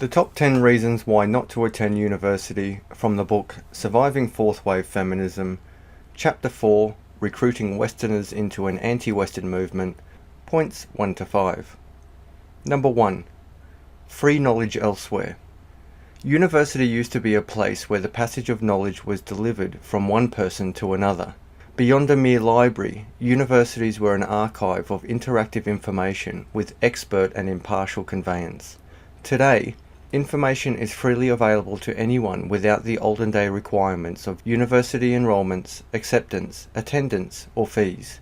The top 10 reasons why not to attend university from the book Surviving Fourth-Wave-Feminism, Chapter 4, Recruiting Westerners into an Anti-Western Movement, points 1 to 5. Number 1. Free knowledge elsewhere. University used to be a place where the passage of knowledge was delivered from one person to another. Beyond a mere library, universities were an archive of interactive information with expert and impartial conveyance. Today, information is freely available to anyone without the olden-day requirements of university enrollments, acceptance, attendance, or fees.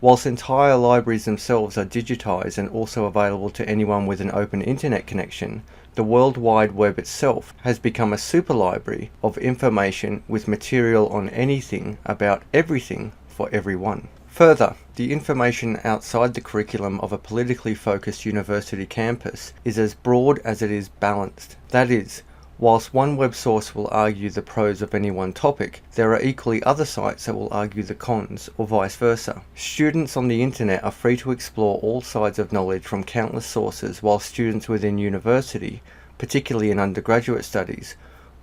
Whilst entire libraries themselves are digitized and also available to anyone with an open internet connection, the World Wide Web itself has become a super library of information with material on anything about everything for everyone. Further, the information outside the curriculum of a politically focused university campus is as broad as it is balanced. That is, whilst one web source will argue the pros of any one topic, there are equally other sites that will argue the cons, or vice versa. Students on the internet are free to explore all sides of knowledge from countless sources, while students within university, particularly in undergraduate studies,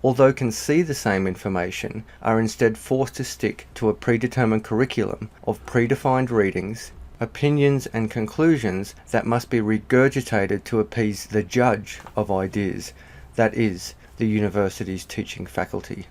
although can see the same information, are instead forced to stick to a predetermined curriculum of predefined readings, opinions and conclusions that must be regurgitated to appease the judge of ideas, that is, the university's teaching faculty.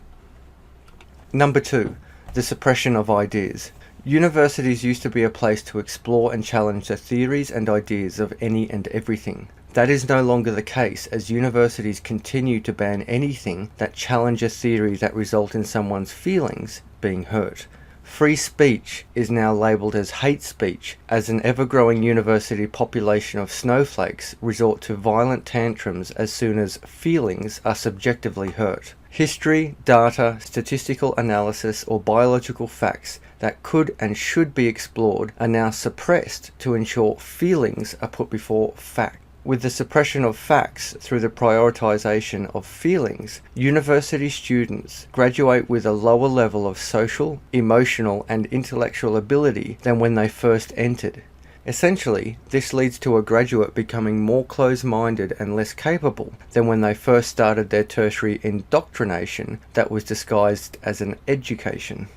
Number 2. The suppression of ideas. Universities used to be a place to explore and challenge the theories and ideas of any and everything. That is no longer the case, as universities continue to ban anything that challenge a theory that result in someone's feelings being hurt. Free speech is now labelled as hate speech, as an ever-growing university population of snowflakes resort to violent tantrums as soon as feelings are subjectively hurt. History, data, statistical analysis, or biological facts that could and should be explored are now suppressed to ensure feelings are put before fact. With the suppression of facts through the prioritization of feelings, university students graduate with a lower level of social, emotional, and intellectual ability than when they first entered. Essentially, this leads to a graduate becoming more closed-minded and less capable than when they first started their tertiary indoctrination that was disguised as an education.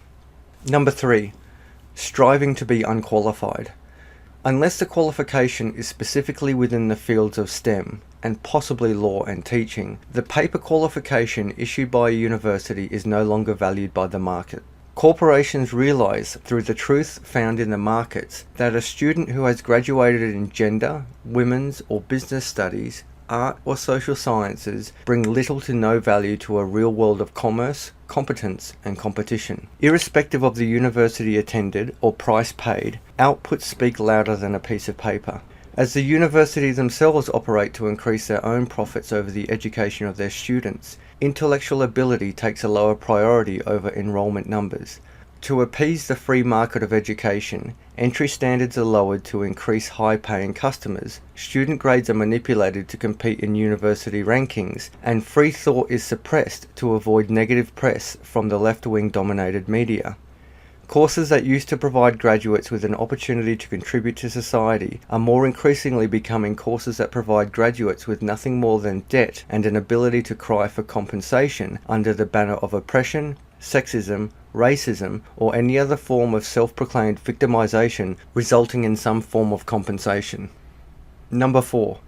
Number 3. Striving to be unqualified. Unless the qualification is specifically within the fields of STEM, and possibly law and teaching, the paper qualification issued by a university is no longer valued by the market. Corporations realize through the truth found in the markets that a student who has graduated in gender, women's, or business studies, art, or social sciences bring little to no value to a real world of commerce, competence, and competition. Irrespective of the university attended or price paid, outputs speak louder than a piece of paper. As the universities themselves operate to increase their own profits over the education of their students, intellectual ability takes a lower priority over enrollment numbers. To appease the free market of education, entry standards are lowered to increase high-paying customers, student grades are manipulated to compete in university rankings, and free thought is suppressed to avoid negative press from the left-wing dominated media. Courses that used to provide graduates with an opportunity to contribute to society are more increasingly becoming courses that provide graduates with nothing more than debt and an ability to cry for compensation under the banner of oppression, sexism, racism, or any other form of self-proclaimed victimization resulting in some form of compensation. Number 4.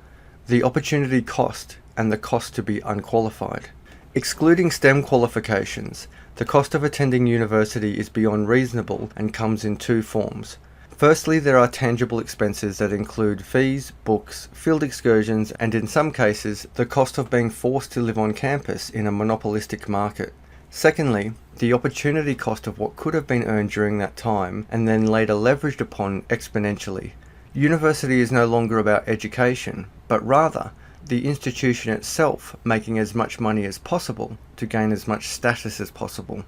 The opportunity cost and the cost to be unqualified. Excluding STEM qualifications, the cost of attending university is beyond reasonable and comes in two forms. Firstly, there are tangible expenses that include fees, books, field excursions, and in some cases, the cost of being forced to live on campus in a monopolistic market. Secondly, the opportunity cost of what could have been earned during that time and then later leveraged upon exponentially. University is no longer about education, but rather the institution itself making as much money as possible to gain as much status as possible.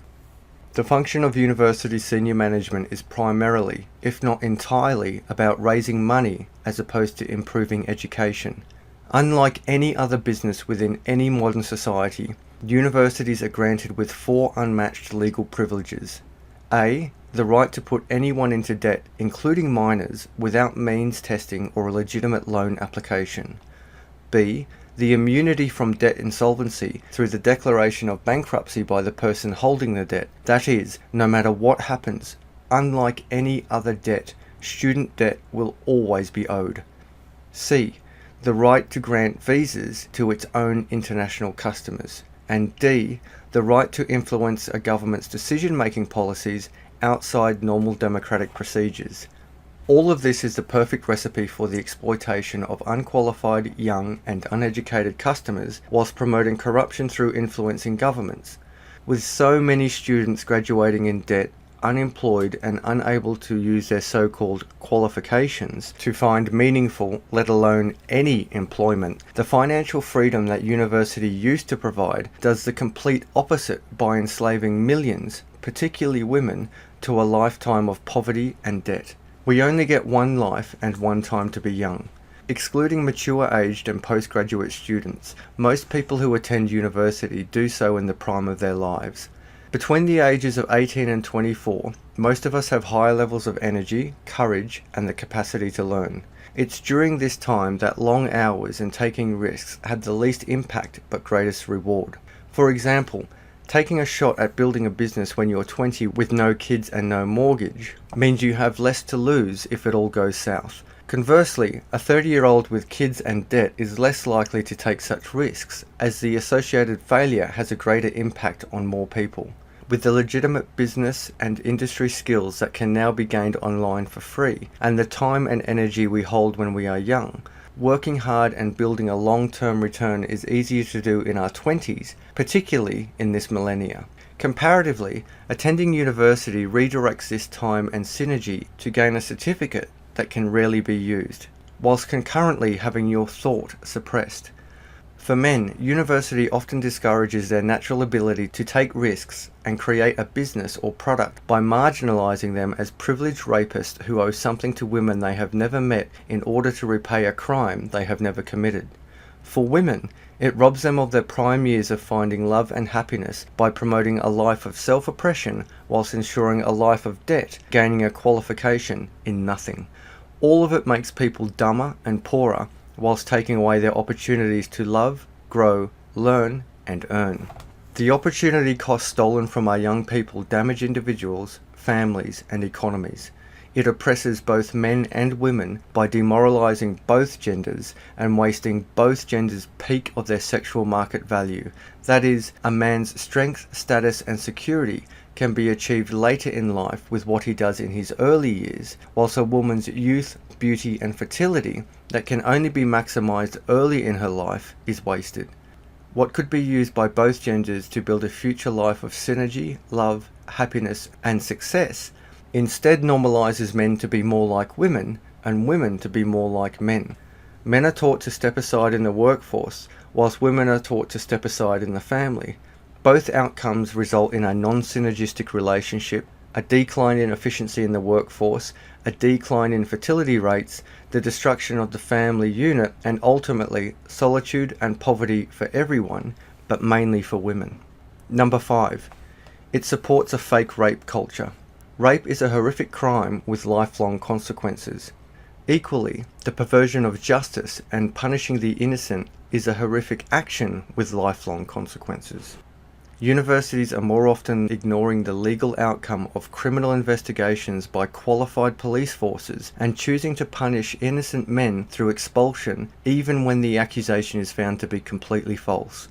The function of university senior management is primarily, if not entirely, about raising money as opposed to improving education. Unlike any other business within any modern society, universities are granted with 4 unmatched legal privileges. A. The right to put anyone into debt, including minors, without means testing or a legitimate loan application. B. the immunity from debt insolvency through the declaration of bankruptcy by the person holding the debt. That is, no matter what happens, unlike any other debt, student debt will always be owed. C. The right to grant visas to its own international customers. And D. The right to influence a government's decision-making policies outside normal democratic procedures. All of this is the perfect recipe for the exploitation of unqualified, young and uneducated customers whilst promoting corruption through influencing governments. With so many students graduating in debt, unemployed and unable to use their so-called qualifications to find meaningful, let alone any employment, the financial freedom that university used to provide does the complete opposite by enslaving millions, particularly women, to a lifetime of poverty and debt. We only get one life and one time to be young. Excluding mature-aged and postgraduate students, most people who attend university do so in the prime of their lives. Between the ages of 18 and 24, most of us have higher levels of energy, courage, and the capacity to learn. It's during this time that long hours and taking risks have the least impact but greatest reward. For example, taking a shot at building a business when you're 20 with no kids and no mortgage means you have less to lose if it all goes south. Conversely, a 30-year-old with kids and debt is less likely to take such risks, as the associated failure has a greater impact on more people. With the legitimate business and industry skills that can now be gained online for free, and the time and energy we hold when we are young, working hard and building a long-term return is easier to do in our 20s, particularly in this millennia. Comparatively, attending university redirects this time and synergy to gain a certificate that can rarely be used, whilst concurrently having your thought suppressed. For men, university often discourages their natural ability to take risks and create a business or product by marginalizing them as privileged rapists who owe something to women they have never met in order to repay a crime they have never committed. For women, it robs them of their prime years of finding love and happiness by promoting a life of self-oppression whilst ensuring a life of debt, gaining a qualification in nothing. All of it makes people dumber and poorer, whilst taking away their opportunities to love, grow, learn, and earn. The opportunity costs stolen from our young people damage individuals, families, and economies. It oppresses both men and women by demoralizing both genders and wasting both genders' peak of their sexual market value. That is, a man's strength, status, and security can be achieved later in life with what he does in his early years, whilst a woman's youth, beauty, and fertility that can only be maximized early in her life is wasted. What could be used by both genders to build a future life of synergy, love, happiness, and success instead normalizes men to be more like women and women to be more like men. Men are taught to step aside in the workforce, whilst women are taught to step aside in the family. Both outcomes result in a non-synergistic relationship, a decline in efficiency in the workforce, a decline in fertility rates, the destruction of the family unit, and ultimately solitude and poverty for everyone, but mainly for women. Number 5. It supports a fake rape culture. Rape is a horrific crime with lifelong consequences. Equally, the perversion of justice and punishing the innocent is a horrific action with lifelong consequences. Universities are more often ignoring the legal outcome of criminal investigations by qualified police forces and choosing to punish innocent men through expulsion even when the accusation is found to be completely false.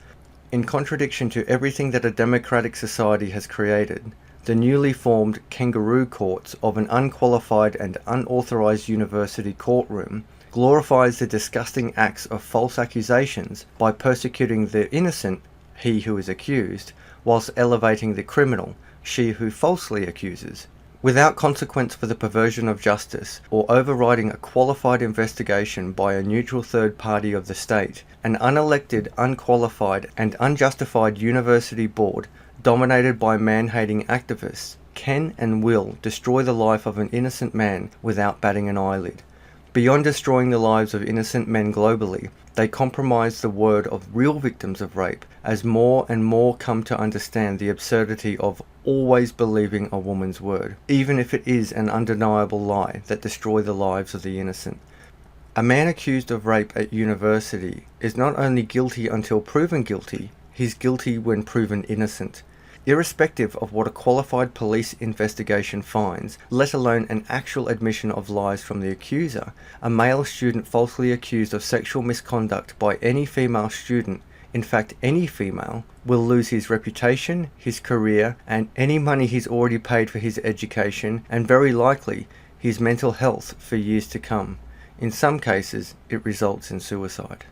In contradiction to everything that a democratic society has created, the newly formed kangaroo courts of an unqualified and unauthorized university courtroom glorifies the disgusting acts of false accusations by persecuting the innocent, he who is accused, whilst elevating the criminal, she who falsely accuses. Without consequence for the perversion of justice or overriding a qualified investigation by a neutral third party of the state, an unelected, unqualified, and unjustified university board dominated by man-hating activists can and will destroy the life of an innocent man without batting an eyelid. Beyond destroying the lives of innocent men globally, they compromise the word of real victims of rape as more and more come to understand the absurdity of always believing a woman's word, even if it is an undeniable lie that destroys the lives of the innocent. A man accused of rape at university is not only guilty until proven guilty, he's guilty when proven innocent. Irrespective of what a qualified police investigation finds, let alone an actual admission of lies from the accuser, a male student falsely accused of sexual misconduct by any female student, in fact any female, will lose his reputation, his career, and any money he's already paid for his education, and very likely his mental health for years to come. In some cases, it results in suicide.